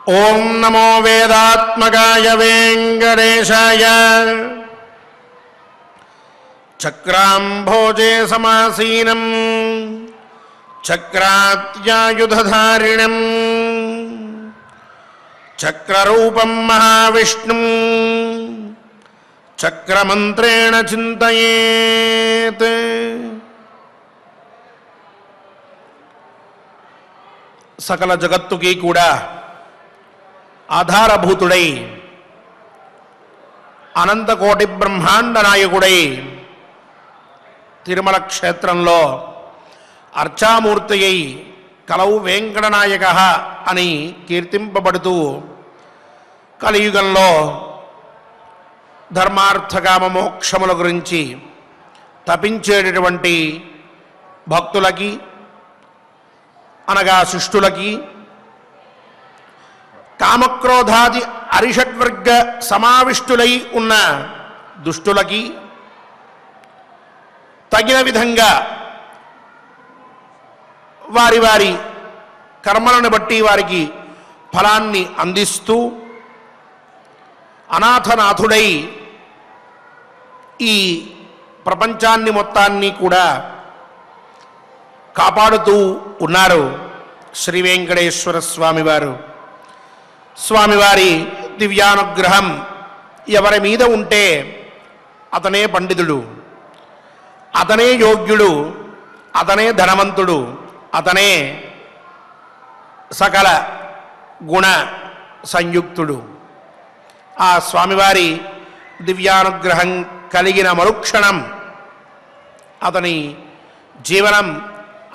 ఓం నమో వేదాత్మకాయ వెంకటేశాయ. చక్రాంభోజే సమాసీనం చక్రాత్యాయుధారిణం చక్రరూపం మహావిష్ణుం చక్రమంత్రేణ చింతయేత్. సకల జగత్తుకి కూడా ఆధారభూతుడై అనంతకోటి బ్రహ్మాండ నాయకుడై తిరుమల క్షేత్రంలో అర్చామూర్తి అయి కలవు వెంకటనాయక అని కీర్తింపబడుతూ కలియుగంలో ధర్మార్థకామ మోక్షముల గురించి తపించేటటువంటి భక్తులకి అనగా శిష్టులకి, కామక్రోధాది అరిషడ్వర్గ సమావిష్టులై ఉన్న దుష్టులకి తగిన విధంగా వారి వారి కర్మలను బట్టి వారికి ఫలాన్ని అందిస్తూ అనాథనాథుడై ఈ ప్రపంచాన్ని మొత్తాన్ని కూడా కాపాడుతూ ఉన్నారు శ్రీ వెంకటేశ్వర స్వామివారు. స్వామివారి దివ్యానుగ్రహం ఎవరి మీద ఉంటే అతనే పండితుడు, అతనే యోగ్యుడు, అతనే ధనవంతుడు, అతనే సకల గుణ సంయుక్తుడు. ఆ స్వామివారి దివ్యానుగ్రహం కలిగిన మరుక్షణం అతని జీవనం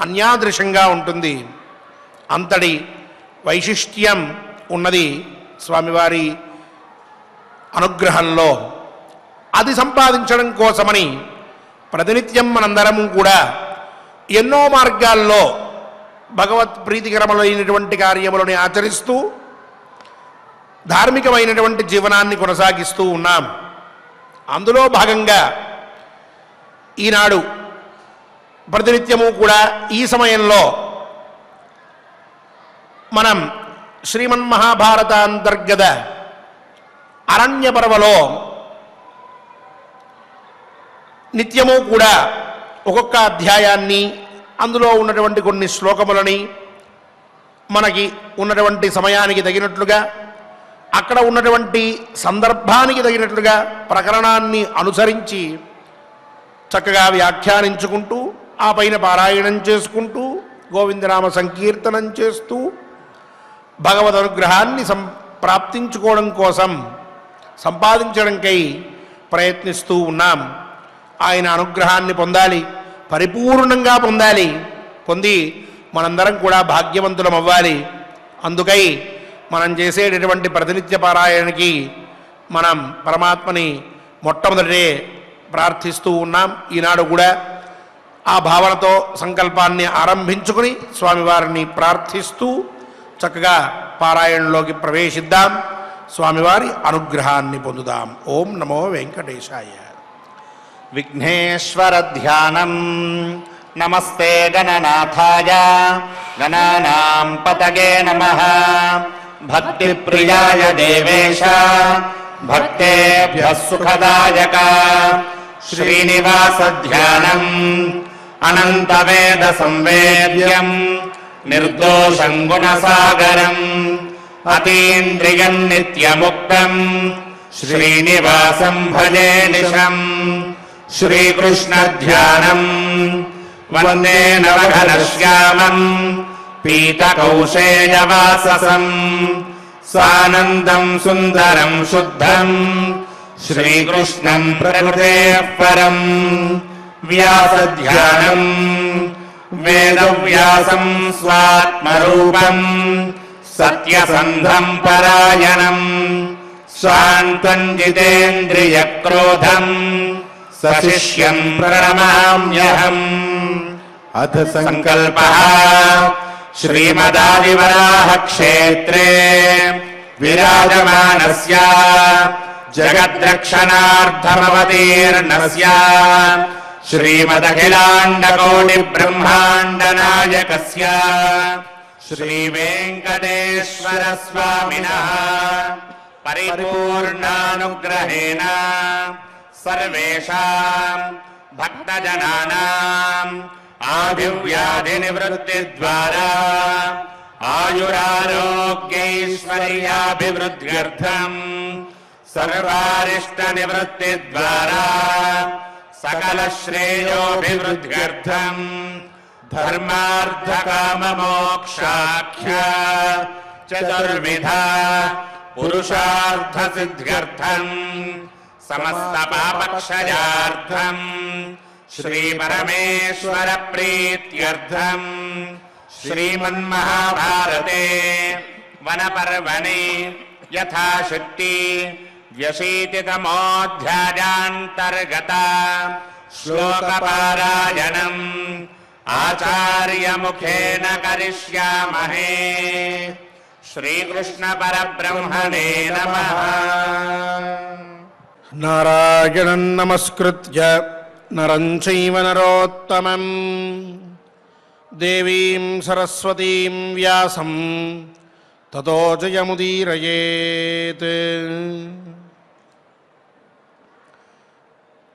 అన్యాదృశంగా ఉంటుంది. అంతటి వైశిష్ట్యం ఉన్నది స్వామివారి అనుగ్రహంలో. అది సంపాదించడం కోసమని ప్రతినిత్యం మనందరము కూడా ఎన్నో మార్గాల్లో భగవత్ ప్రీతికరములైనటువంటి కార్యములను ఆచరిస్తూ ధార్మికమైనటువంటి జీవనాన్ని కొనసాగిస్తూ ఉన్నాం. అందులో భాగంగా ఈనాడు ప్రతినిత్యము కూడా ఈ సమయంలో మనం శ్రీమన్మహాభారత అంతర్గత అరణ్య పర్వలో నిత్యము కూడా ఒక్కొక్క అధ్యాయాన్ని, అందులో ఉన్నటువంటి కొన్ని శ్లోకములని మనకి ఉన్నటువంటి సమయానికి తగినట్లుగా, అక్కడ ఉన్నటువంటి సందర్భానికి తగినట్లుగా ప్రకరణాన్ని అనుసరించి చక్కగా వ్యాఖ్యానించుకుంటూ ఆ పైన పారాయణం చేసుకుంటూ గోవిందనామ సంకీర్తనం చేస్తూ భగవద్ అనుగ్రహాన్ని ప్రాప్తించుకోవడం కోసం సంపాదించడంకై ప్రయత్నిస్తూ ఉన్నాం. ఆయన అనుగ్రహాన్ని పొందాలి, పరిపూర్ణంగా పొందాలి, పొంది మనందరం కూడా భాగ్యవంతులం అవ్వాలి. అందుకై మనం చేసేటటువంటి ప్రతినిత్య పారాయణకి మనం పరమాత్మని మొట్టమొదటే ప్రార్థిస్తూ ఉన్నాం. ఈనాడు కూడా ఆ భావనతో సంకల్పాన్ని ఆరంభించుకుని స్వామివారిని ప్రార్థిస్తూ చక్కగా పారాయణలోకి ప్రవేశిద్దాం, స్వామివారి అనుగ్రహాన్ని పొందుదాం. ఓం నమో వెంకటేశాయ. విఘ్నేశ్వర ధ్యానం. నమస్తే గణనాథాయ గణానాం పతగే నమః. భక్తి ప్రియాయ దేవేశ భక్తేభ్యః సుఖదాయక. శ్రీనివాస ధ్యానం అనంత వేద సంవేద్యం నిర్దోషం గుణసాగరం అతీంద్రియం నిత్యముక్తం శ్రీనివాసం భజే నిశం. శ్రీకృష్ణ ధ్యానం వందే నవఘనశ్యామం పీతకౌశేయవాససం సానందం సుందరం శుద్ధం శ్రీకృష్ణం ప్రకృతేః పరం. వ్యాసధ్యానం వేదవ్యాసం స్వాత్మరూపం సత్యసంధం పరాయణం శాంతం జితేంద్రియక్రోధం సశిష్యం ప్రణమామ్యహం. అథ సంకల్పః శ్రీమదాదివరాహ క్షేత్రే విరాజమానస్య జగద్రక్షణార్థమవతీర్ణస్య శ్రీమదఖిలాండకోటి బ్రహ్మాండ నాయకస్య श्रीवेङ्कटेश्वरस्वामिनः परिपूर्णानुग्रहेण सर्वेषां भक्तजनानाम् आदिव्याधिनिवृत्तिद्वारा आयुरारोग्यैश्वर्याभिवृद्ध्यर्थम् सर्वारिष्टनिवृत्तिद्वारा सकलश्रेयोभिवृद्ध्यर्थम् धर्मार्थकाममोक्षाख्य चतुर्विधा पुरुषार्थसिद्ध्यर्थम् समस्तपापक्षयार्थम् श्रीपरमेश्वरप्रीत्यर्थम् श्रीमन्महाभारते वनपर्वणि यथाशक्ति व्यशीतितमोऽध्यायान्तर्गता श्लोकपारायणम् आचार्यमुखेन करिष्यामहे। श्रीकृष्णपरब्रह्मणे नमः। नारायणं नमस्कृत्य नरं चैव नरोत्तमं देवीं सरस्वतीं व्यासं ततो जयमुदीरयेत्।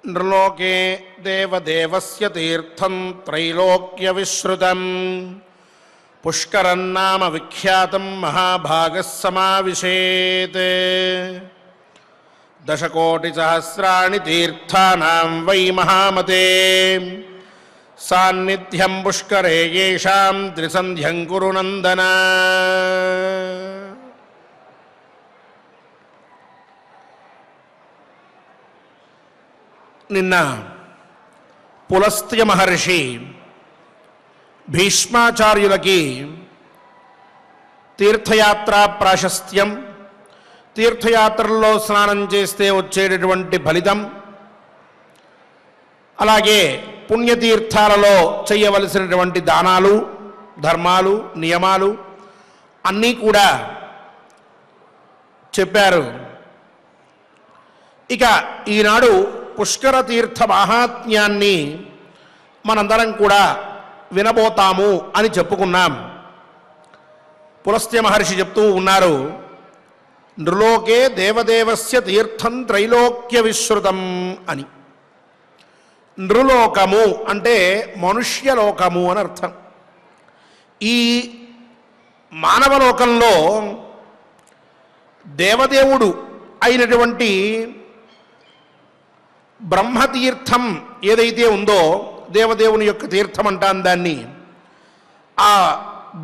नृलोके देवदेवस्य तीर्थं त्रैलोक्यविश्रुतं पुष्करन्नाम विख्यातं महाभागः समाविशेत्। दशकोटिसहस्राणि तीर्थानां वै महामते सान्निध्यं पुष्करे येषां त्रिसन्ध्यं कुरु नन्दन। నిన్న పులస్త్య మహర్షి భీష్మాచార్యులకి తీర్థయాత్ర ప్రాశస్త్యం, తీర్థయాత్రల్లో స్నానం చేస్తే వచ్చేటటువంటి ఫలితం, అలాగే పుణ్యతీర్థాలలో చేయవలసినటువంటి దానాలు ధర్మాలు నియమాలు అన్నీ కూడా చెప్పారు. ఇక ఈనాడు పుష్కర తీర్థ మహాత్మ్యాన్ని మనందరం కూడా వినబోతాము అని చెప్పుకున్నాం. పులస్త్య మహర్షి చెప్తూ ఉన్నారు, నృలోకే దేవదేవస్య తీర్థం త్రైలోక్య విశ్రుతం అని. నృలోకము అంటే మనుష్యలోకము అని అర్థం. ఈ మానవలోకంలో దేవదేవుడు అయినటువంటి బ్రహ్మతీర్థం ఏదైతే ఉందో, దేవదేవుని యొక్క తీర్థం అంటాం దాన్ని, ఆ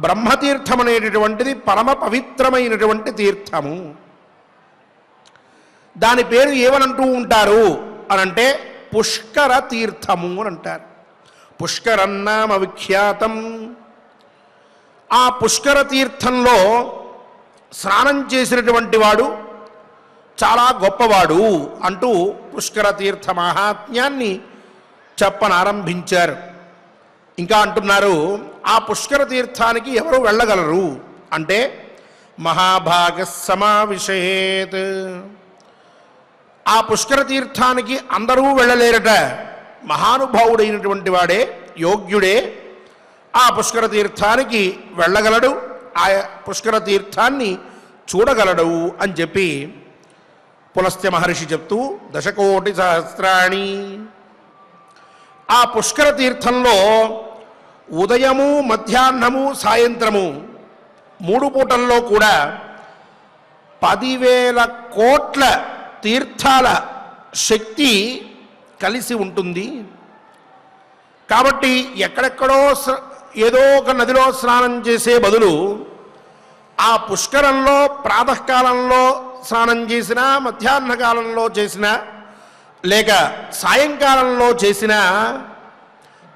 బ్రహ్మతీర్థం అనేటటువంటిది పరమ పవిత్రమైనటువంటి తీర్థము. దాని పేరు ఏమనంటూ ఉంటారు అనంటే పుష్కర తీర్థము అని అంటారు. పుష్కరన్నామ విఖ్యాతం. ఆ పుష్కర తీర్థంలో స్నానం చేసినటువంటి వాడు చాలా గొప్పవాడు అంటూ పుష్కర తీర్థ మహాత్మ్యాన్ని చెప్పనారంభించారు. ఇంకా అంటున్నారు, ఆ పుష్కర తీర్థానికి ఎవరు వెళ్ళగలరు అంటే మహాభాగ సమావిశేత్. ఆ పుష్కర తీర్థానికి అందరూ వెళ్ళలేరట. మహానుభావుడైనటువంటి వాడే, యోగ్యుడే ఆ పుష్కర తీర్థానికి వెళ్ళగలడు, ఆ పుష్కర తీర్థాన్ని చూడగలడు అని చెప్పి పులస్త్య మహర్షి చెప్తూ దశకోటి సహస్రాణి. ఆ పుష్కర తీర్థంలో ఉదయము మధ్యాహ్నము సాయంత్రము 3 పూటల్లో కూడా 10,000 కోట్ల తీర్థాల శక్తి కలిసి ఉంటుంది. కాబట్టి ఎక్కడెక్కడో ఏదో ఒక నదిలో స్నానం చేసే బదులు ఆ పుష్కరంలో ప్రాతకాలంలో స్నానం చేసినా, మధ్యాహ్న కాలంలో చేసినా, లేక సాయంకాలంలో చేసినా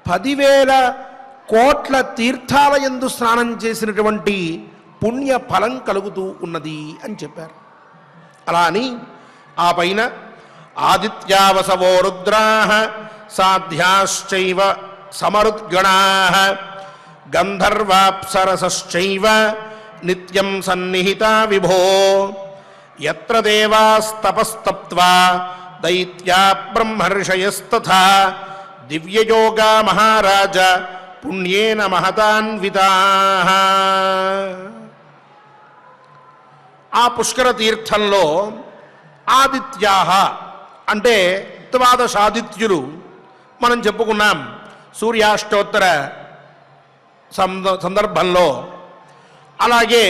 10,000 కోట్ల తీర్థాల యందు స్నానం చేసినటువంటి పుణ్య ఫలం కలుగుతూ ఉన్నది అని చెప్పారు. అలా అని ఆ పైన ఆదిత్యావసవో రుద్రాః సాధ్యాశ్చైవ సమరుద్గణాః గంధర్వాప్సరసశ్చైవ నిత్యం సన్నిహితా విభో యత్ర దేవాస్తపస్తప్త్వా దైత్యా బ్రహ్మర్షయస్తథా దివ్యయోగా మహారాజ పుణ్యేన మహతాన్వితాః. ఆ పుష్కర తీర్థంలో ఆదిత్యాః అంటే ద్వాదశాదిత్యులు మనం చెప్పుకున్నాం సూర్యాష్టోత్తర సందర్భంలో. అలాగే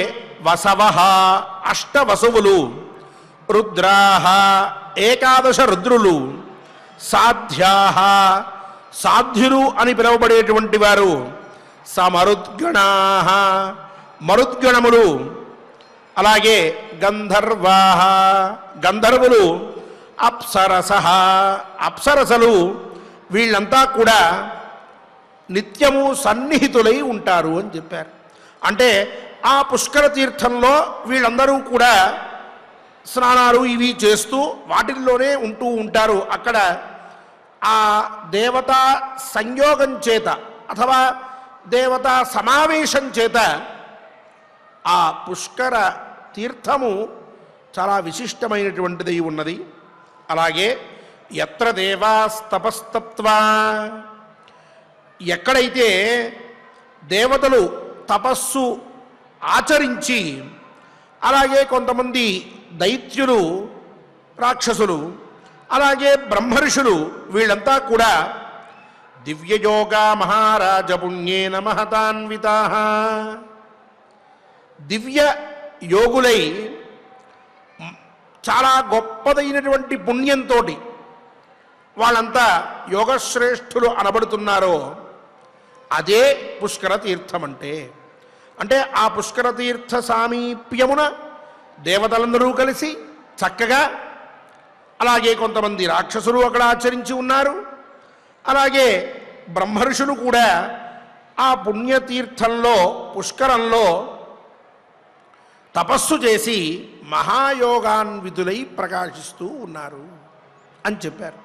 వసవః అష్టవసువులు, రుద్రాః ఏకాదశ రుద్రులు, సాధ్యాః సాధ్యులు అని పిలువబడేటువంటి వారు, సమరుద్గణాః మరుద్గణములు, అలాగే గంధర్వాః గంధర్వులు, అప్సరసః అప్సరసలు, వీళ్ళంతా కూడా నిత్యము సన్నిహితులై ఉంటారు అని చెప్పారు. అంటే ఆ పుష్కర తీర్థంలో వీళ్ళందరూ కూడా స్నానాలు ఇవి చేస్తూ వాటిల్లోనే ఉంటూ ఉంటారు. అక్కడ ఆ దేవతా సంయోగం చేత అథవా దేవతా సమావేశం చేత ఆ పుష్కర తీర్థము చాలా విశిష్టమైనటువంటిది ఉన్నది. అలాగే యత్ర దేవాస్తపస్తప్త్వా, ఎక్కడైతే దేవతలు తపస్సు ఆచరించి, అలాగే కొంతమంది దైత్యులు రాక్షసులు, అలాగే బ్రహ్మర్షులు వీళ్ళంతా కూడా దివ్యయోగా మహారాజ పుణ్యేన మహతాన్వితాః, దివ్య యోగులై చాలా గొప్పదైనటువంటి పుణ్యంతో వాళ్ళంతా యోగశ్రేష్ఠులు అనబడుతున్నారో అదే పుష్కర తీర్థం అంటే. అంటే ఆ పుష్కర తీర్థ సామీప్యమున దేవతలందరూ కలిసి చక్కగా, అలాగే కొంతమంది రాక్షసులు అక్కడ ఆచరించి ఉన్నారు, అలాగే బ్రహ్మర్షులు కూడా ఆ పుణ్యతీర్థంలో పుష్కరంలో తపస్సు చేసి మహాయోగాన్వితులై ప్రకాశిస్తూ ఉన్నారు అని చెప్పారు.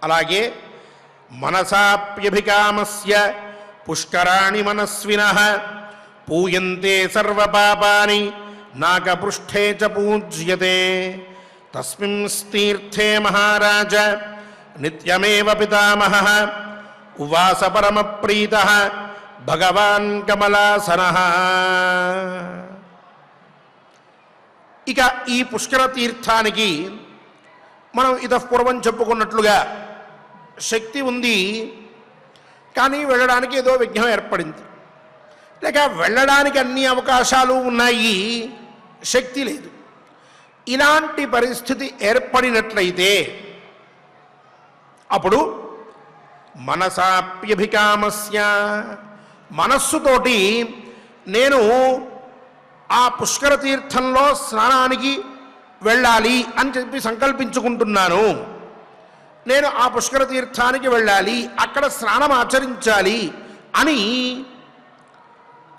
అలాగే మనసాప్యభికామస్య పుష్కరాణి మనస్వినః పూయంతే సర్వపాపాని నాగపృష్ఠే చ పూజ్యతే తస్మిన్స్తీర్థే మహారాజ నిత్యమేవ పితామహః ఉవాస పరమప్రీతః భగవాన్ కమలాసనః. ఇక ఈ పుష్కర తీర్థానికి మనం ఇతఃపూర్వం చెప్పుకున్నట్లుగా శక్తి ఉంది, కానీ వెళ్ళడానికి ఏదో విఘ్నం ఏర్పడింది, లేక వెళ్ళడానికి అన్ని అవకాశాలు ఉన్నాయి, శక్తి లేదు. ఇలాంటి పరిస్థితి ఏర్పడినట్లయితే అప్పుడు మనసాప్యభికామస్య, మనస్సుతోటి నేను ఆ పుష్కర తీర్థంలో స్నానానికి వెళ్ళాలి అని చెప్పి సంకల్పించుకుంటున్నాను, నేను ఆ పుష్కర తీర్థానికి వెళ్ళాలి, అక్కడ స్నానం ఆచరించాలి అని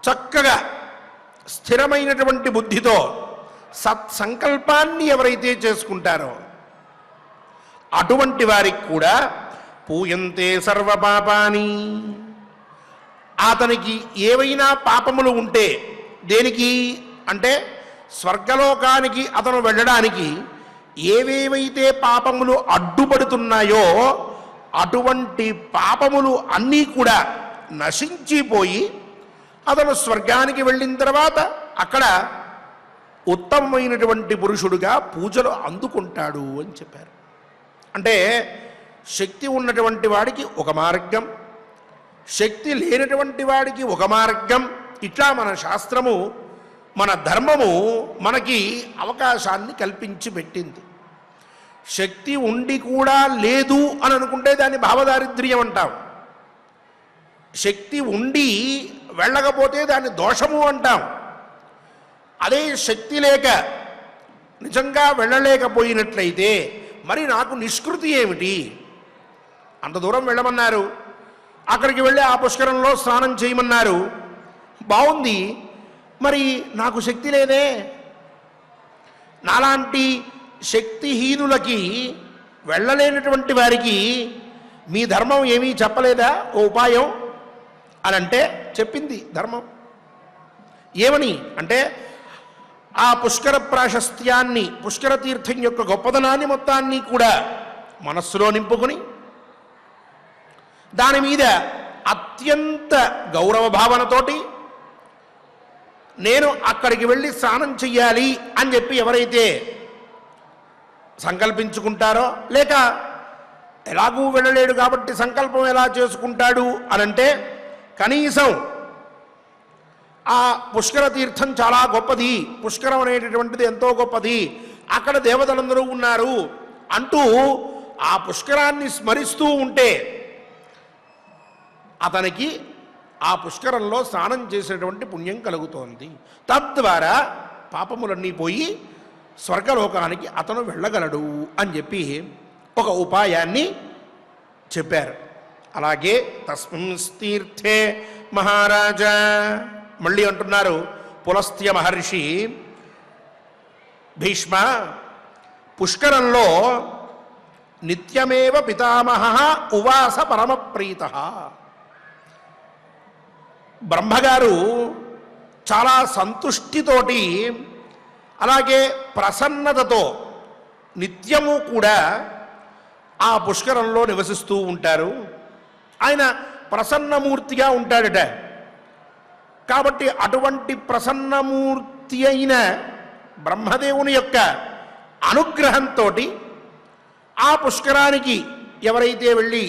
చక్కగా స్థిరమైనటువంటి బుద్ధితో సత్సంకల్పాన్ని ఎవరైతే చేసుకుంటారో అటువంటి వారికి కూడా పూయంతే సర్వపాపాని, అతనికి ఏవైనా పాపములు ఉంటే, దేనికి అంటే స్వర్గలోకానికి అతను వెళ్ళడానికి ఏవేవైతే పాపములు అడ్డుపడుతున్నాయో అటువంటి పాపములు అన్నీ కూడా నశించిపోయి అతను స్వర్గానికి వెళ్ళిన తర్వాత అక్కడ ఉత్తమమైనటువంటి పురుషుడుగా పూజలు అందుకుంటాడు అని చెప్పారు. అంటే శక్తి ఉన్నటువంటి వాడికి ఒక మార్గం, శక్తి లేనటువంటి వాడికి ఒక మార్గం, ఇట్లా మన శాస్త్రము మన ధర్మము మనకి అవకాశాన్ని కల్పించి పెట్టింది. శక్తి ఉండి కూడా లేదు అని అనుకుంటే దాన్ని భావదారిద్ర్యం అంటాం, శక్తి ఉండి వెళ్ళకపోతే దాన్ని దోషము అంటాం. అదే శక్తి లేక నిజంగా వెళ్ళలేకపోయినట్లయితే మరి నాకు నిష్కృతి ఏమిటి? అంత దూరం వెళ్ళమన్నారు, అక్కడికి వెళ్ళి ఆ పుష్కరంలో స్నానం చేయమన్నారు, బాగుంది, మరి నాకు శక్తి లేదే. నాలాంటి శక్తిహీనులకి, వెళ్ళలేనటువంటి వారికి మీ ధర్మం ఏమీ చెప్పలేదా ఓ ఉపాయం అని అంటే చెప్పింది ధర్మం. ఏమని అంటే ఆ పుష్కర ప్రాశస్త్యాన్ని, పుష్కర తీర్థం యొక్క గొప్పదనాన్ని మొత్తాన్ని కూడా మనస్సులో నింపుకొని దాని మీద అత్యంత గౌరవ భావనతోటి నేను అక్కడికి వెళ్ళి స్నానం చెయ్యాలి అని చెప్పి ఎవరైతే సంకల్పించుకుంటారో, లేక ఎలాగూ వెళ్ళలేడు కాబట్టి సంకల్పం ఎలా చేసుకుంటాడు అనంటే, కనీసం ఆ పుష్కర తీర్థం చాలా గొప్పది, పుష్కరం అనేటటువంటిది ఎంతో గొప్పది, అక్కడ దేవతలందరూ ఉన్నారు అంటూ ఆ పుష్కరాన్ని స్మరిస్తూ ఉంటే అతనికి ఆ పుష్కరంలో స్నానం చేసేటువంటి పుణ్యం కలుగుతోంది. తద్వారా పాపములన్నీ పోయి స్వర్గలోకానికి అతను వెళ్ళగలడు అని చెప్పి ఒక ఉపాయాన్ని చెప్పారు. అలాగే తస్మిన్ తీర్థే మహారాజా, మళ్ళీ అంటున్నారు పులస్త్య మహర్షి, భీష్మ, పుష్కరంలో నిత్యమేవ పితామహ ఉవాస పరమప్రీత. బ్రహ్మగారు చాలా సంతుష్టితోటి అలాగే ప్రసన్నతతో నిత్యము కూడా ఆ పుష్కరంలో నివసిస్తూ ఉంటారు. ఆయన ప్రసన్నమూర్తిగా ఉంటాడట. కాబట్టి అటువంటి ప్రసన్నమూర్తి అయిన బ్రహ్మదేవుని యొక్క అనుగ్రహంతో ఆ పుష్కరానికి ఎవరైతే వెళ్ళి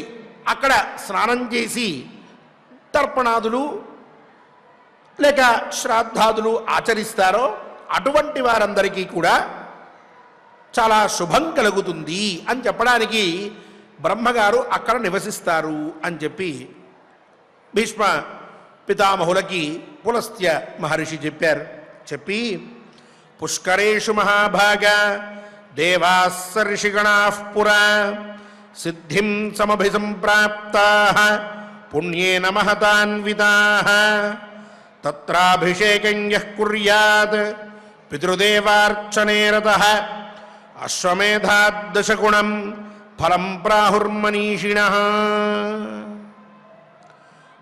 అక్కడ స్నానం చేసి తర్పణాదులు లేక శ్రాద్ధాదులు ఆచరిస్తారో అటువంటి వారందరికీ కూడా చాలా శుభం కలుగుతుంది అని చెప్పడానికి బ్రహ్మగారు అక్కడ నివసిస్తారు అని చెప్పి భీష్మ పితామహులకి పులస్త్య మహర్షి చెప్పారు. చెప్పి పుష్కరేషు మహాభాగ దేవాస్స ఋషిగణాః పురా సిద్ధిం సమభిసంప్రాప్తాః పుణ్యేన మహతాన్వితాః తత్రాభిషేకం యః కుర్యాత్ పితృదేవార్చనే రతః అశ్వమేధాద్దశగుణం ఫలం ప్రాహుర్మనీషిణః.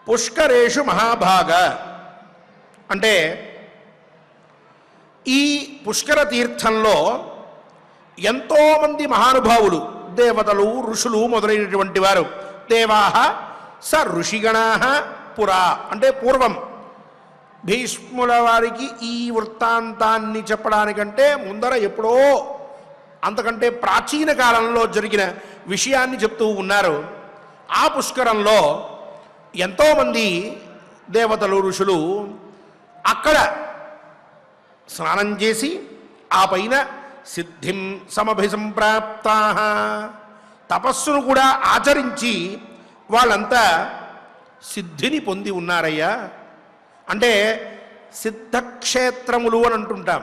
పుష్కరేషు మహాభాగ అంటే ఈ పుష్కర తీర్థంలో ఎంతోమంది మహానుభావులు, దేవతలు, ఋషులు మొదలైనటువంటి వారు, దేవాః స ఋషిగణాః పురా అంటే పూర్వం, భీష్ముల వారికి ఈ వృత్తాంతాన్ని చెప్పడానికంటే ముందర ఎప్పుడో అంతకంటే ప్రాచీన కాలంలో జరిగిన విషయాన్ని చెప్తూ ఉన్నారు. ఆ పుష్కరంలో ఎంతోమంది దేవతలు, ఋషులు అక్కడ స్నానం చేసి ఆ పైన సిద్ధిం సమభిసంప్రాప్తాః తపస్సును కూడా ఆచరించి వాళ్ళంతా సిద్ధిని పొంది ఉన్నారయ్యా. అంటే సిద్ధక్షేత్రములు అని అంటుంటాం,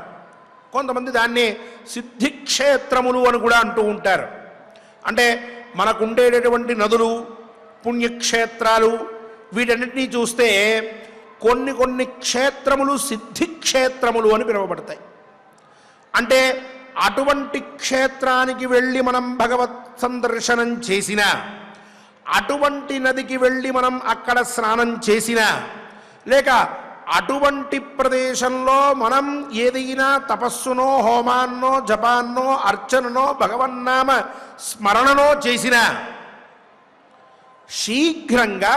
కొంతమంది దాన్ని సిద్ధిక్షేత్రములు అని కూడా అంటూ ఉంటారు. అంటే మనకుండేటటువంటి నదులు, పుణ్యక్షేత్రాలు వీటన్నిటినీ చూస్తే కొన్ని కొన్ని క్షేత్రములు సిద్ధిక్షేత్రములు అని పిలువబడతాయి. అంటే అటువంటి క్షేత్రానికి వెళ్ళి మనం భగవత్ సందర్శనం చేసినా, అటువంటి నదికి వెళ్ళి మనం అక్కడ స్నానం చేసినా, లేక అటువంటి ప్రదేశంలో మనం ఏదైనా తపస్సునో, హోమాన్నో, జపాన్నో, అర్చననో, భగవన్నామ స్మరణనో చేసినా శీఘ్రంగా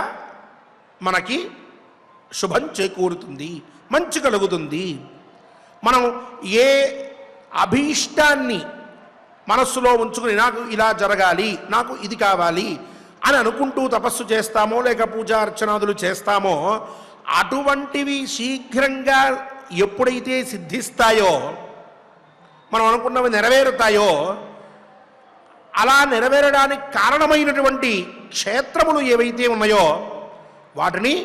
మనకి శుభం చేకూరుతుంది, మంచి కలుగుతుంది. మనం ఏ అభీష్టాన్ని మనస్సులో ఉంచుకుని నాకు ఇలా జరగాలి, నాకు ఇది కావాలి అని అనుకుంటూ తపస్సు చేస్తామో లేక పూజా అర్చనాదులు చేస్తామో అటువంటివి శీఘ్రంగా ఎప్పుడైతే సిద్ధిస్తాయో, మనం అనుకున్నవి నెరవేరుతాయో, అలా నెరవేరడానికి కారణమైనటువంటి క్షేత్రములు ఏవైతే ఉన్నాయో వాటిని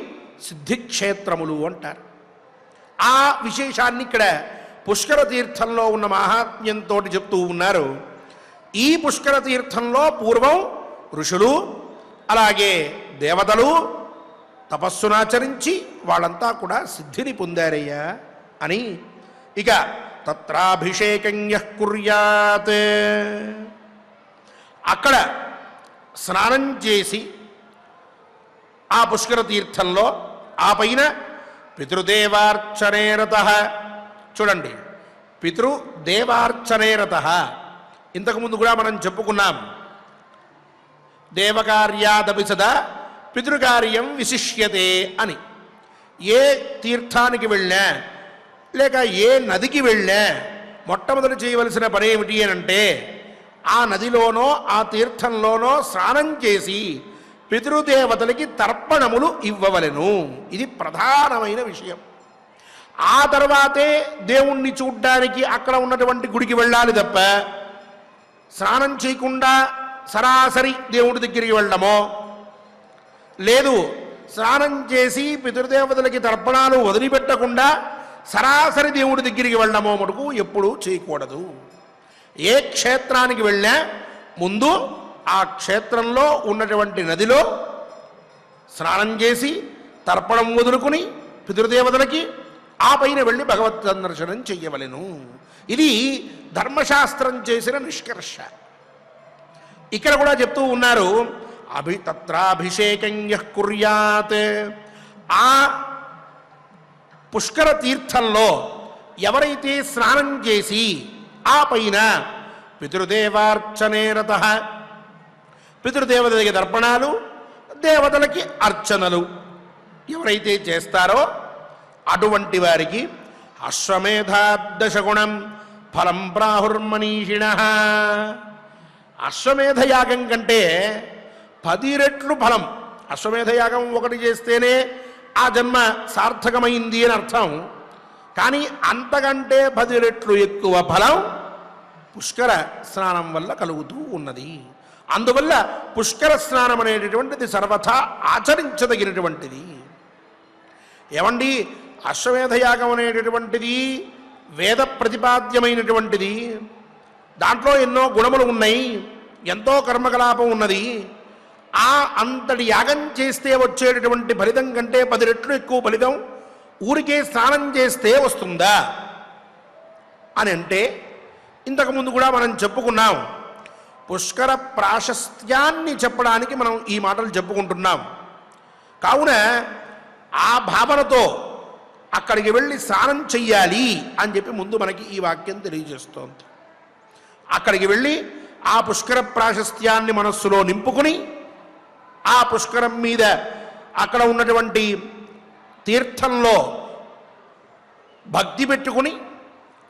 సిద్ధిక్షేత్రములు అంటారు. ఆ విశేషాన్ని ఇక్కడ పుష్కర తీర్థంలో ఉన్న మహాత్మ్యంతో చెప్తూ ఉన్నారు. ఈ పుష్కర తీర్థంలో పూర్వం ఋషులు అలాగే దేవతలు తపస్సునాచరించి వాళ్ళంతా కూడా సిద్ధిని పొందారయ్యా అని. ఇక తత్రాభిషేకం యః కుర్యాత్, అక్కడ స్నానం చేసి ఆ పుష్కర తీర్థంలో ఆ పైన పితృదేవార్చనేరతః, చూడండి పితృదేవార్చనేరతః, ఇంతకుముందు కూడా మనం చెప్పుకున్నాం. దేవకార్యాదపి సదా పితృకార్యం విశిష్యతే అని. ఏ తీర్థానికి వెళ్ళినా లేక ఏ నదికి వెళ్ళినా మొట్టమొదటి చేయవలసిన పని ఏమిటి అని అంటే ఆ నదిలోనో ఆ తీర్థంలోనో స్నానం చేసి పితృదేవతలకి తర్పణములు ఇవ్వవలెను. ఇది ప్రధానమైన విషయం. ఆ తర్వాతే దేవుణ్ణి చూడ్డానికి అక్కడ ఉన్నటువంటి గుడికి వెళ్ళాలి తప్ప స్నానం చేయకుండా సరాసరి దేవుడి దగ్గరికి వెళ్ళడమో లేదు స్నానం చేసి పితృదేవతలకి తర్పణాలు వదిలిపెట్టకుండా సరాసరి దేవుడి దగ్గరికి వెళ్ళడమో మటుకు ఎప్పుడూ చేయకూడదు. ఏ క్షేత్రానికి వెళ్ళినా ముందు ఆ క్షేత్రంలో ఉన్నటువంటి నదిలో స్నానం చేసి తర్పణం వదులుకుని పితృదేవతలకి ఆ పైన వెళ్ళి భగవత్ సందర్శనం చెయ్యవలెను. ఇది ధర్మశాస్త్రం చేసిన నిష్కర్ష. ఇక్కడ కూడా చెప్తూ ఉన్నారు తత్రాభిషేకం యః కుర్యాత్. ఆ పుష్కర తీర్థంలో ఎవరైతే స్నానం చేసి ఆ పైన పితృదేవార్చనే రతః పితృదేవతలకి తర్పణాలు దేవతలకి అర్చనలు ఎవరైతే చేస్తారో అటువంటి వారికి అశ్వమేధాదశగుణం ఫలం ప్రాహుర్మనీషిణః. అశ్వమేధయాగం కంటే 10 రెట్లు ఫలం. అశ్వమేధయాగం ఒకటి చేస్తేనే ఆ జన్మ సార్థకమైంది అని అర్థం. కానీ అంతకంటే 10 రెట్లు ఎక్కువ ఫలం పుష్కర స్నానం వల్ల కలుగుతూ ఉన్నది. అందువల్ల పుష్కర స్నానం అనేటటువంటిది సర్వథా ఆచరించదగినటువంటిది. ఏమండి, అశ్వమేధయాగం అనేటటువంటిది వేద ప్రతిపాద్యమైనటువంటిది. దాంట్లో ఎన్నో గుణములు ఉన్నాయి, ఎంతో కర్మకలాపం ఉన్నది. ఆ అంతటి యాగం చేస్తే వచ్చేటటువంటి ఫలితం కంటే 10 రెట్లు ఎక్కువ ఫలితం ఊరికే స్నానం చేస్తే వస్తుందా అని అంటే ఇంతకుముందు కూడా మనం చెప్పుకున్నాం. పుష్కర ప్రాశస్త్యాన్ని చెప్పడానికి మనం ఈ మాటలు చెప్పుకుంటున్నాం. కావున ఆ భావనతో అక్కడికి వెళ్ళి స్నానం చెయ్యాలి అని చెప్పి ముందు మనకి ఈ వాక్యం తెలియజేస్తోంది. అక్కడికి వెళ్ళి ఆ పుష్కర ప్రాశస్త్యాన్ని మనస్సులో నింపుకుని ఆ పుష్కరం మీద అక్కడ ఉన్నటువంటి తీర్థంలో భక్తి పెట్టుకుని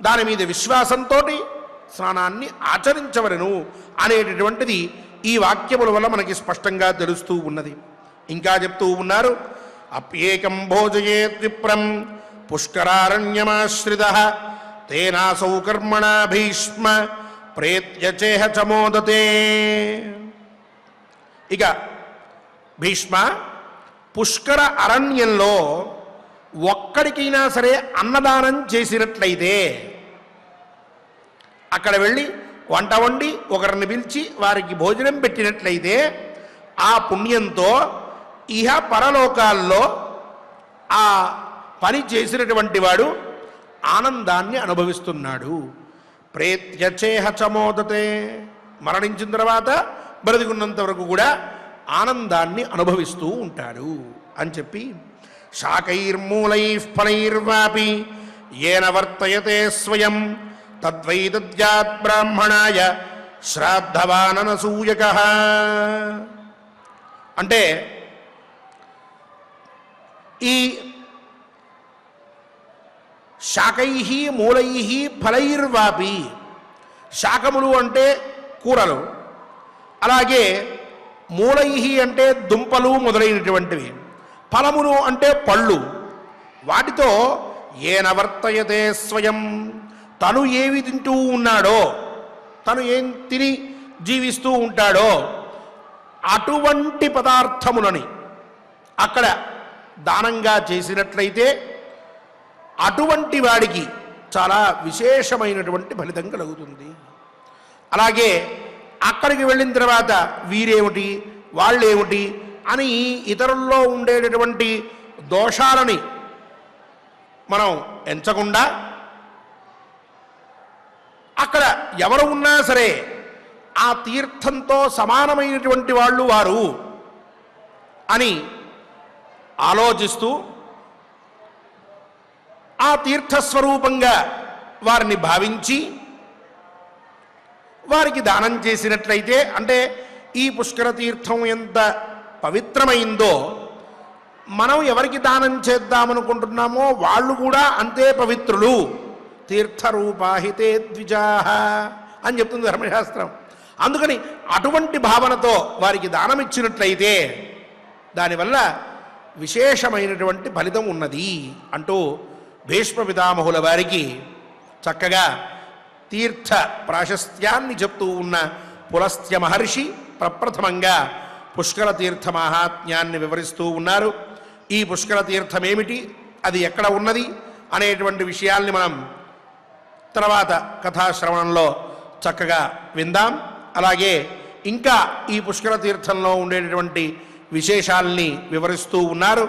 దాని మీద విశ్వాసంతో స్నానాన్ని ఆచరించవలను అనేటటువంటిది ఈ వాక్యముల వల్ల మనకి స్పష్టంగా తెలుస్తూ ఉన్నది. ఇంకా చెప్తూ ఉన్నారు, అప్యేకం భోజయేత్ విప్రం పుష్కరారణ్యమాశ్రితః తేనాసౌ కర్మణా భీష్మ ప్రేత్యచేహ చమోదతే. ఇక భీష్మ, పుష్కర అరణ్యంలో ఒక్కడికైనా సరే అన్నదానం చేసినట్లయితే అక్కడ వెళ్ళి వంట వండి ఒకరిని పిలిచి వారికి భోజనం పెట్టినట్లయితే ఆ పుణ్యంతో ఇహ పరలోకాల్లో ఆ పని చేసినటువంటి వాడు ఆనందాన్ని అనుభవిస్తున్నాడు. ప్రేత్యచేహ చమోదతే, మరణించిన తర్వాత బ్రతికున్నంత వరకు కూడా ఆనందాన్ని అనుభవిస్తూ ఉంటాడు అని చెప్పి శాకైర్మూలైః ఫలైర్వాపి ఏన వర్తయతే స్వయం తద్వై దద్యాత్ బ్రాహ్మణాయ శ్రాద్ధవాననసూయకః. అంటే ఈ శాకైః మూలైః ఫలైర్వాపి, శాకములు అంటే కూరలు, అలాగే మూలైః అంటే దుంపలు మొదలైనటువంటివి, ఫలములు అంటే పళ్ళు. వాటితో ఏన వర్తయతే స్వయం, తను ఏవి తింటూ ఉన్నాడో, తను ఏం తిని జీవిస్తూ ఉంటాడో అటువంటి పదార్థములని అక్కడ దానంగా చేసినట్లయితే అటువంటి వాడికి చాలా విశేషమైనటువంటి ఫలితం కలుగుతుంది. అలాగే అక్కడికి వెళ్ళిన తర్వాత వీరేమిటి వాళ్ళేమిటి అని ఇతరుల్లో ఉండేటటువంటి దోషాలని మనం ఎంచకుండా అక్కడ ఎవరు ఉన్నా సరే ఆ తీర్థంతో సమానమైనటువంటి వాళ్ళు వారు అని ఆలోచిస్తూ ఆ తీర్థస్వరూపంగా వారిని భావించి వారికి దానం చేసినట్లయితే, అంటే ఈ పుష్కర తీర్థం ఎంత పవిత్రమైందో మనం ఎవరికి దానం చేద్దామనుకుంటున్నామో వాళ్ళు కూడా అంతే పవిత్రులు. తీర్థరూపాహితే ద్విజాహ అని చెప్తుంది ధర్మశాస్త్రం. అందుకని అటువంటి భావనతో వారికి దానం ఇచ్చినట్లయితే దానివల్ల విశేషమైనటువంటి ఫలితం ఉన్నది అంటూ భీష్మ పితామహుల వారికి చక్కగా తీర్థ ప్రాశస్త్యాన్ని చెప్తూ ఉన్న పులస్త్య మహర్షి ప్రప్రథమంగా పుష్కర తీర్థ మహాత్మ్యాన్ని వివరిస్తూ ఉన్నారు. ఈ పుష్కర తీర్థమేమిటి, అది ఎక్కడ ఉన్నది అనేటువంటి విషయాల్ని మనం తర్వాత కథాశ్రవణంలో చక్కగా విందాం. అలాగే ఇంకా ఈ పుష్కర తీర్థంలో ఉండేటటువంటి విశేషాలని వివరిస్తూ ఉన్నారు.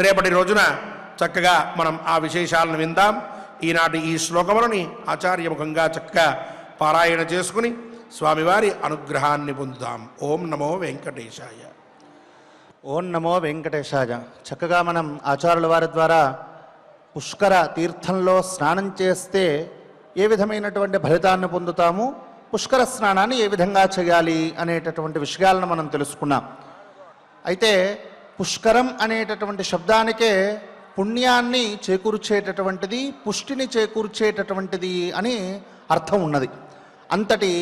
రేపటి రోజున చక్కగా మనం ఆ విశేషాలను విందాం. ఈనాటి ఈ శ్లోకములని ఆచార్యముఖంగా చక్కగా పారాయణ చేసుకుని స్వామివారి అనుగ్రహాన్ని పొందుదాం. ఓం నమో వెంకటేశాయ. ఓం నమో వెంకటేశాయ. చక్కగా మనం ఆచార్యుల వారి ద్వారా పుష్కర తీర్థంలో స్నానం చేస్తే ఏ విధమైనటువంటి ఫలితాన్ని పొందుతాము, పుష్కర స్నానాన్ని ఏ విధంగా చేయాలి అనేటటువంటి విషయాలను మనం తెలుసుకున్నాం. అయితే పుష్కరం అనేటటువంటి శబ్దానికే పుణ్యాన్ని చేకూర్చేటటువంటిది, పుష్టిని చేకూర్చేటటువంటిది అని అర్థం ఉన్నది. అంతటి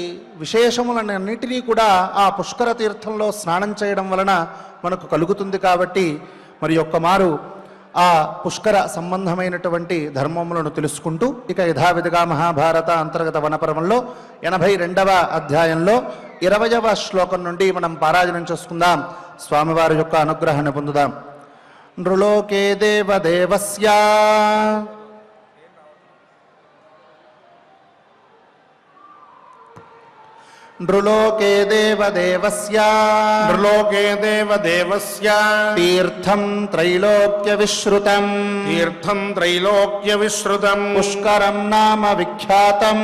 విశేషములన్నిటినీ కూడా ఆ పుష్కర తీర్థంలో స్నానం చేయడం వలన మనకు కలుగుతుంది. కాబట్టి మరి ఒక్కమారు ఆ పుష్కర సంబంధమైనటువంటి ధర్మములను తెలుసుకుంటూ ఇక యథావిధిగా మహాభారత అంతర్గత వనపర్వంలో 82వ అధ్యాయంలో 20వ శ్లోకం నుండి మనం పారాయణం చేసుకుందాం. స్వామివారి యొక్క అనుగ్రహాన్ని పొందుదాం. నృలోకే దేవదేవస్య నృలోకే దేవదేవస్య నృలోకే దేవదేవస్య తీర్థం త్రైలోక్య విశ్రుతం తీర్థం త్రైలోక్య విశ్రుతం పుష్కరం నామ విఖ్యాతం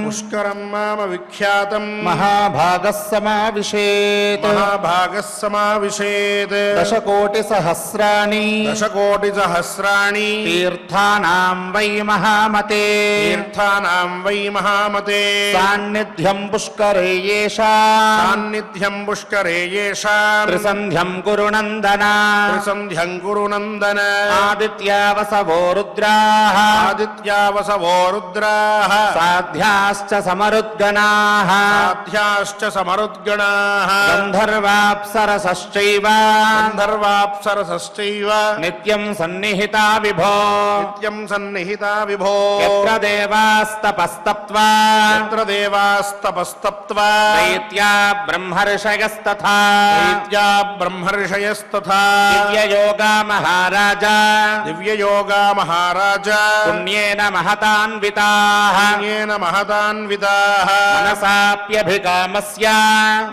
పుష్కరం నామ విఖ్యాతం మహాభాగः సమావిశేత్ మహాభాగः సమావిశేత్ దశకోటి సహస్రాణి దశకోటి సహస్రాణి తీర్థానాం వై మహామతే తీర్థానాం వై మహామతే సాన్నిధ్యం పుష్కరే యేషా సాన్నిధ్యం పుష్కరే యేషాం త్రిసంధ్యం కురు నందన త్రిసంధ్యం కురు నందన ఆదిత్యావసవో రుద్రాః ఆదిత్యావసవో రుద్రాః సాధ్యాశ్చ సమరుద్గణాః సాధ్యాశ్చ సమరుద్గణాః గంధర్వాప్సరసశ్చైవ గంధర్వాప్సరసశ్చైవ నిత్యం సన్నిహితా విభో నిత్యం సన్నిహితా విభో యత్ర దేవాస్తపస్తప్త్వా యత్ర దేవాస్తపస్తప్త్వా దైత్యా బ్రహ్మర్షయస్తథా దైత్యా బ్రహ్మర్షయస్తథా దివ్యయోగా మహారాజా దివ్యయోగా మహారాజా పుణ్యేన మహతాన్వితాః పుణ్యేన మహతాన్వితాః మనసాప్యభికామస్య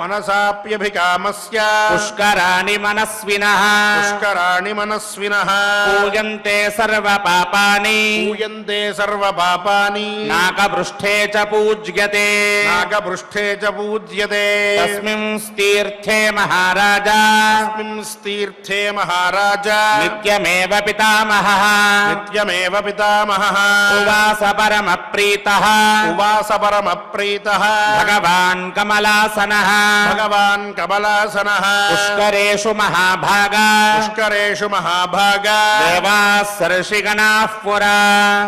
మనసాప్యభికామస్య పుష్కరాణి మనస్వినః పుష్కరాణి మనస్వినః పూయంతే సర్వపాపాని పూయంతే సర్వపాపాని నాగపృష్ఠే చ పూజ్యతే నాగపృష్ఠే చ పూజ్యతే తస్మిన్ తీర్థే మహారాజా తస్మిన్ తీర్థే మహారాజా నిత్యమేవ పితామహః నిత్యమేవ పితామహః ఉవాస పరమప్రీతః ఉవాస పరమప్రీతః భగవాన్ కమలాసనః భగవాన్ కమలాసనః పుష్కరేషు మహాభాగా పుష్కరేషు మహాభాగా దేవాः సర్షిగణాః పురా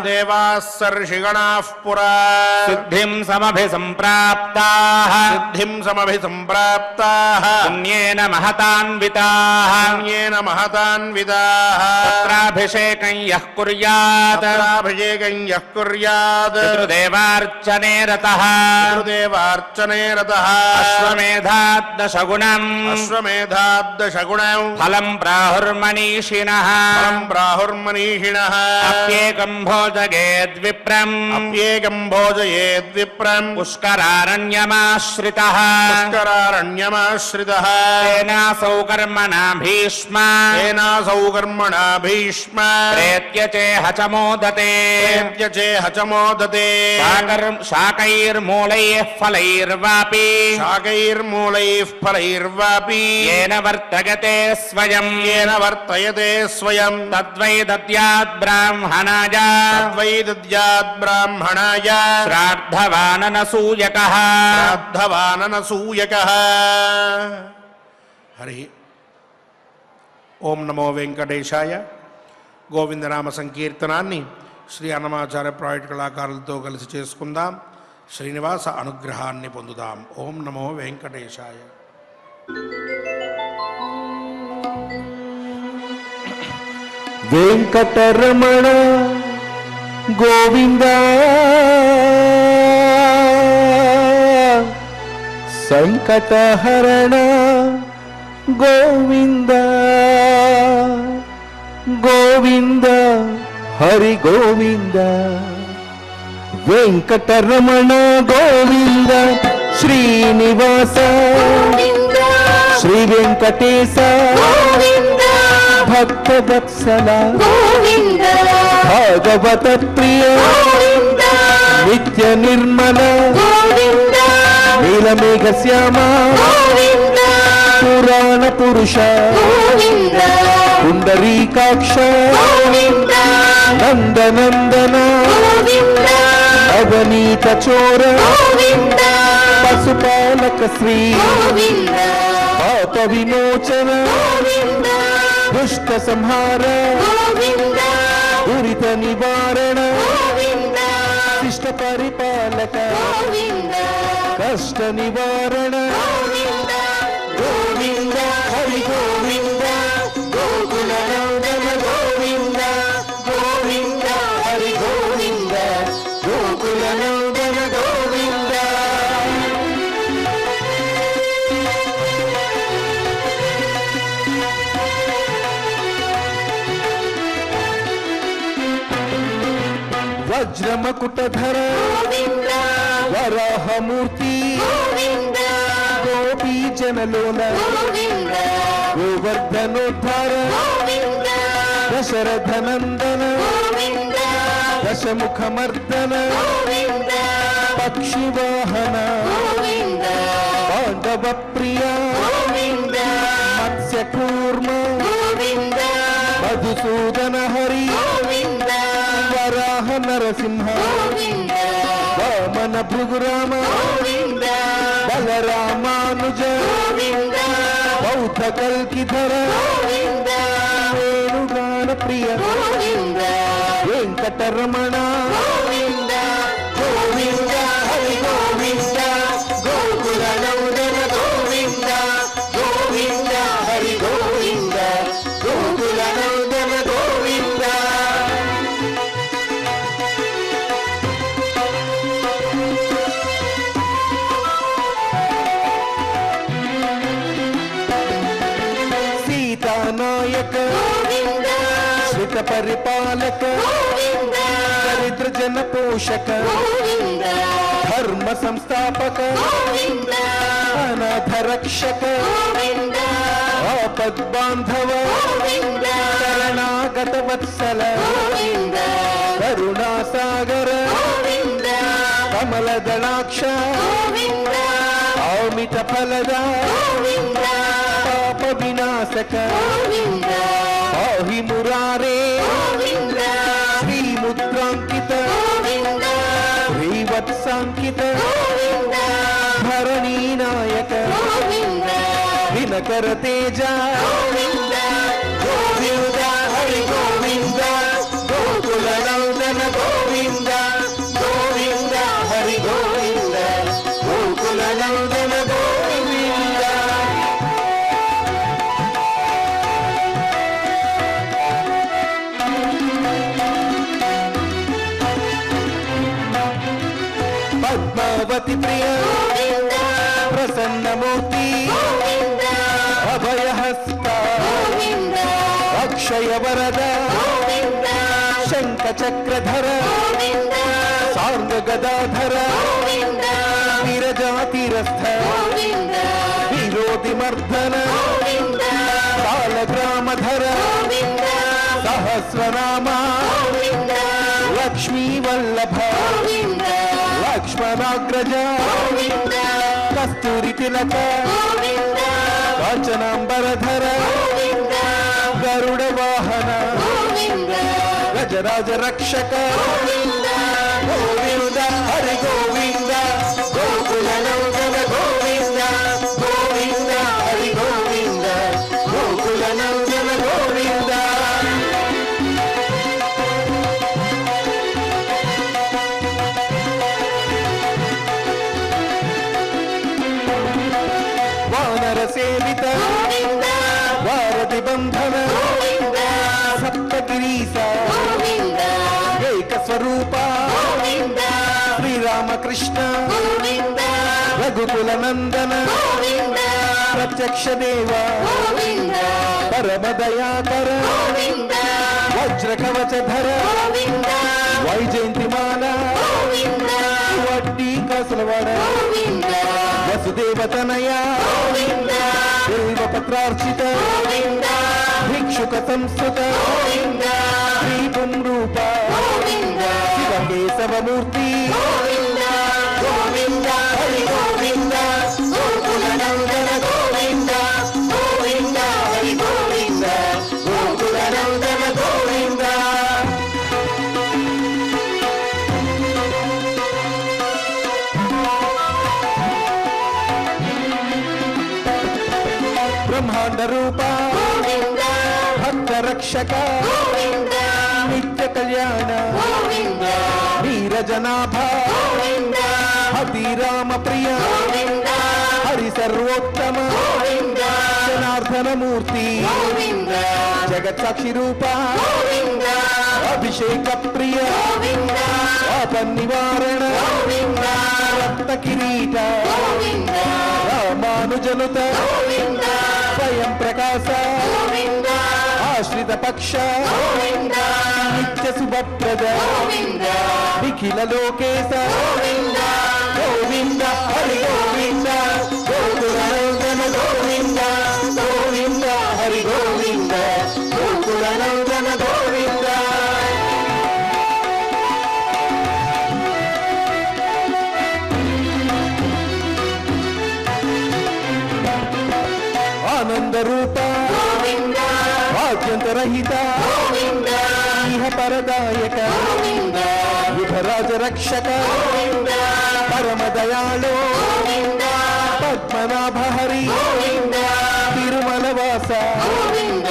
దేవాः సర్షిగణాః పురా సిద్ధిం సమభిసంప్రాప్తాః సిద్ధిం సమభిసంప్రాప్తాః పుణ్యేన మహతాన్వితాః పుణ్యేన మహతాన్వితాః తత్రాభిషేకం యః కుర్యాత్ తత్రాభిషేకం యః కుర్యాత్ పితృదేవార్చనే రతః పితృదేవార్చనే రతః అశ్వమేధాద్దశగుణం అశ్వమేధాద్దశగుణం ఫలం ప్రాహుర్మనీషిణః ఫలం ప్రాహుర్మనీషిణః అప్యేకం భోజయేద్విప్రం అప్యేకం భోజయేద్విప్రం పుష్కరారణ్యమాశ్రితః పుష్కరారణ్యమాశ్రితః తేనాసౌ కర్మణా భీష్మ తేనాసౌ కర్మణా భీష్మ ప్రేత్యచేహ చ మోదతే ప్రేత్యచేహ చ మోదతే శాకైర్మూలైః ఫలైర్వాపి శాకైర్మూలైః ఫలైర్వాపి येन वर्तगते स्वयं येन वर्तयते स्वयं तद्वै दद्यात् ब्राह्मणाय तद्वै दद्यात् ब्राह्मणाय श्राद्धवाननसूयकः श्राद्धवाननसूयकः हरि ఓం నమో వెంకటేశాయ. గోవిందనామ సంకీర్తనాన్ని శ్రీ అన్నమాచార్య ప్రాజెక్ట్ కళాకారులతో కలిసి చేసుకుందాం. శ్రీనివాస అనుగ్రహాన్ని పొందుదాం. ఓం నమో వెంకటేశాయ. వెంకటరమణ గోవింద సంకటహరణ గోవింద గోవింద హరి గోవింద. వెంకటరమణ గోవింద శ్రీనివాస శ్రీ వెంకటేశ భక్తవత్సల భాగవత ప్రియ నిత్య నిర్మల నీలమేఘ శ్యామ పురాణ పురుష పుండరీకాక్ష నందనందన అవనీత చోర పశుపాలక శ్రీ పాప విమోచన దుష్ట సంహార దురిత నివారణ శిష్ట పరిపాలక కష్ట నివారణ గోవింద హరి గోవింద గోకుల నందన గోవింద గోవింద హరి గోవింద గోకుల నందన గోవింద. వజ్రమకుటధర వరాహమూర్తి గోపీ జనలోల గోవర్ధనోద్ధార దశరథ నందన దశముఖమర్దన పక్షివాహన పాండవ ప్రియ మత్స్యకూర్మ మధుసూదన హరి వరాహ నరసింహ వామన భృగురామ బలరామానుజ బౌద్ధ కల్కిధర వేణుగాన ప్రియ వెంకటరమణ గోవింద హరి గోవింద గోకుల నందన గోవింద గోవింద హరి గోవింద గోకుల నందన గోవింద. సీతానాయక శ్రిత పరిపాలక దరిద్ర జన పోషక ధర్మ సంస్థాపక అనాథ రక్షక ఆపద్ బాంధవ శరణాగత వత్సల కరుణాసాగర కమలదళాక్ష ఆమిత ఫలద పాప వినాశక పాహి మురారే శ్రీముద్రాంకిత శ్రీవత్సాంకిత ధరణీ నాయక దినకర తేజ గోవింద హరి గోవింద గోకుల నందన గోవింద గోవింద హరి గోవింద గోకుల నందన గోవింద. పద్మావతి ప్రియ ప్రసన్నమూర్తి అభయహస్త అక్షయ వరద శంఖ చక్రధర సార్గ గదాధర విరజాతిరస్థ విరోధి మర్దన బాలగ్రామధర సహస్రనామ లక్ష్మీ వల్లభ లక్ష్మణాగ్రజ కస్తూరి తిలక కాంచనాంబరధర గరుడ వాహన గజరాజ రక్షక గోవింద హరి గోవింద గోకుల నందన గోవింద గోవింద హరి గోవింద గోకుల నందన గోవింద. రామకృష్ణ గోవింద రఘుకుల నందన గోవింద ప్రత్యక్ష దేవ గోవింద పరమదయాకర గోవింద వజ్ర కవచధర గోవింద వైజయంతిమాల గోవింద వడ్డీ కాసులవాడ గోవింద వసుదేవతనయ గోవింద బిల్వపత్రార్చిత గోవింద భిక్షుక సంస్కృత గోవింద శ్రీపుం రూప గోవింద శివకేశవమూర్తి గోవింద గోవింద హరి గోవింద గోకుల నందన గోవింద గోవింద హరి గోవింద గోకుల నందన గోవింద బ్రహ్మాండ రూప గోవింద భక్త రక్షక గోవింద నిత్య కళ్యాణ గోవింద వీరజనాభ గోవింద హతిరామ ప్రియ గోవింద హరి సర్వోత్తమ గోవింద జనార్దన మూర్తి గోవింద జగత్సాక్షి రూప గోవింద అభిషేక ప్రియ గోవింద పాప నివారణ గోవింద రక్త కిరీట గోవింద రామానుజనుత గోవింద స్వయం ప్రకాశ గోవింద ఆశ్రిత పక్ష గోవింద నిత్య శుభప్రద గోవింద నిఖిల లోకేశ గోవింద గోవింద హరి గోవింద గోకుల నందన గోవింద గోవింద హరి గోవింద గోకుల నందన గోవింద ఆనంద రూప గోవింద ఆద్యంతరహిత గోవింద ఇహ పరదాయక గోవింద యుధరాజ రక్షక గోవింద పరమ దయాళో గోవింద పద్మనాభ హరి గోవింద తిరుమల వాస గోవింద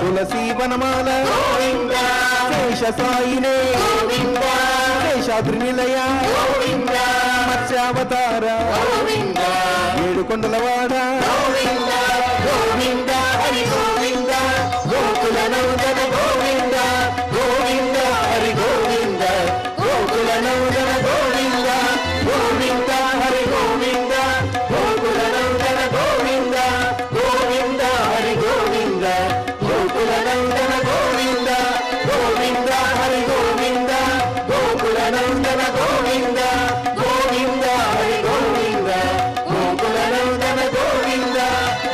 తులసీ వనమాల గోవింద శేష సాయినే గోవింద శేషాద్రి నిలయ గోవింద మత్స్యావతార గోవింద ఏడుకొండలవాడ గోవింద గోవింద హరి గోవింద గోకుల నందన గోవింద గోవింద హరి గోవింద గోకుల నందన గోవింద గోవింద హరి గోవింద గోకుల నందన గోవింద గోవింద హరి గోవింద గోకుల నందన గోవింద గోవింద హరి గోవింద గోకుల నందన గోవింద గోవింద హరి గోవింద గోకుల నందన గోవింద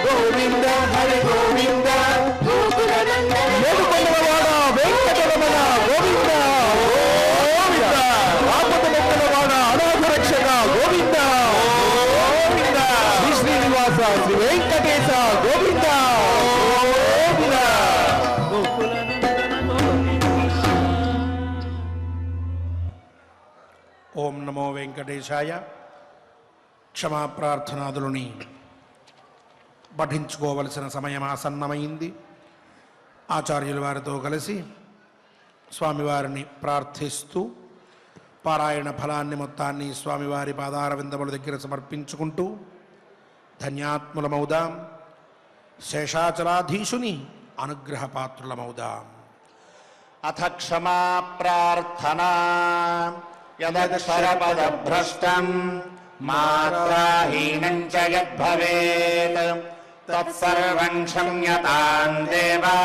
గోవింద హరి గోవింద గోకుల నందన ఏడుకొండలవాడ వెంకటరమణ గోవింద గోవింద ఆపద మొక్కలవాడ అనాథ రక్షక గోవింద గోవింద శ్రీ శ్రీనివాస శ్రీ వెంకటేశ గోవింద గోవింద ఓం నమో వెంకటేశాయ. క్షమా ప్రార్థనాదులని పఠించుకోవలసిన సమయం ఆసన్నమైంది. ఆచార్యుల వారితో కలిసి స్వామివారిని ప్రార్థిస్తూ పారాయణ ఫలాన్ని మొత్తాన్ని స్వామివారి పాదార విందముల దగ్గర సమర్పించుకుంటూ ధన్యాత్ములమౌదాం, శేషాచలాధీశుని అనుగ్రహ పాత్రులమౌదాం. అథ క్షమా ప్రార్థనా యదక్షరపదభ్రష్టం మాత్రాహీనం చ యద్భవేత్ తత్సర్వం క్షమ్యతాం దేవా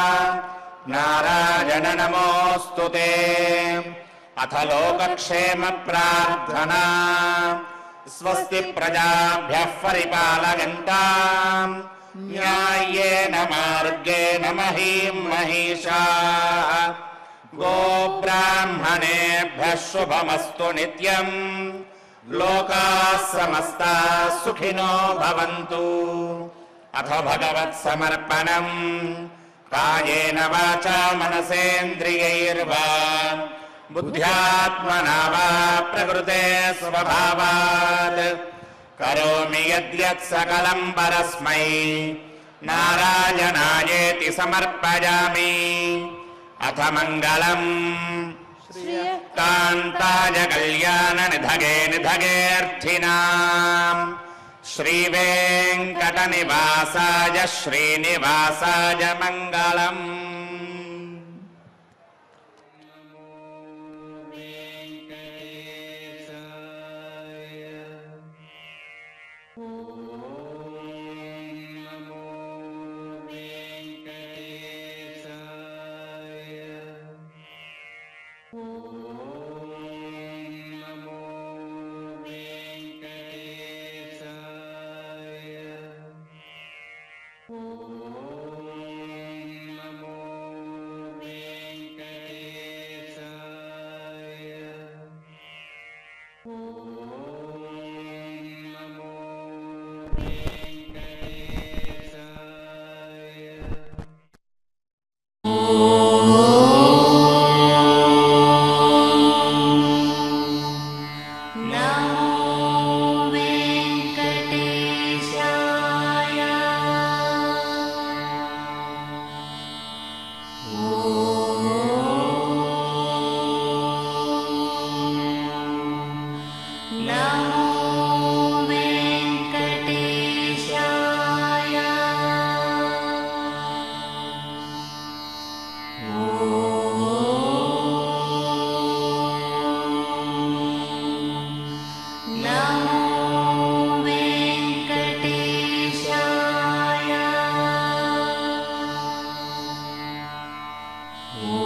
నారాయణ నమోऽस्तु తే. అథ లోకక్షేమ ప్రార్థనా స్వస్తి ప్రజాభ్యః పరిపాలయంతాం న్యాయేన మార్గేణ మహీం మహిషాః. గోబ్రాహ్మణేభ్యః శుభమస్తు నిత్యం. లోకాః సమస్తాః సుఖినో భవంతు. అథ భగవత్సమర్పణం కాయేన వాచా మనసేంద్రియైర్వా బుద్ధ్యాత్మనా వా ప్రకృతే స్వభావాత్ కరోమి యద్యత్ సకలం పరస్మై నారాయణాయేతి సమర్పయామి. అథ మంగళం కాంతాయ కళ్యాణ నిధగే నిధగేర్థినాం శ్రీవేంకట నివాసాయ శ్రీనివాసాయ మంగళం. ఓం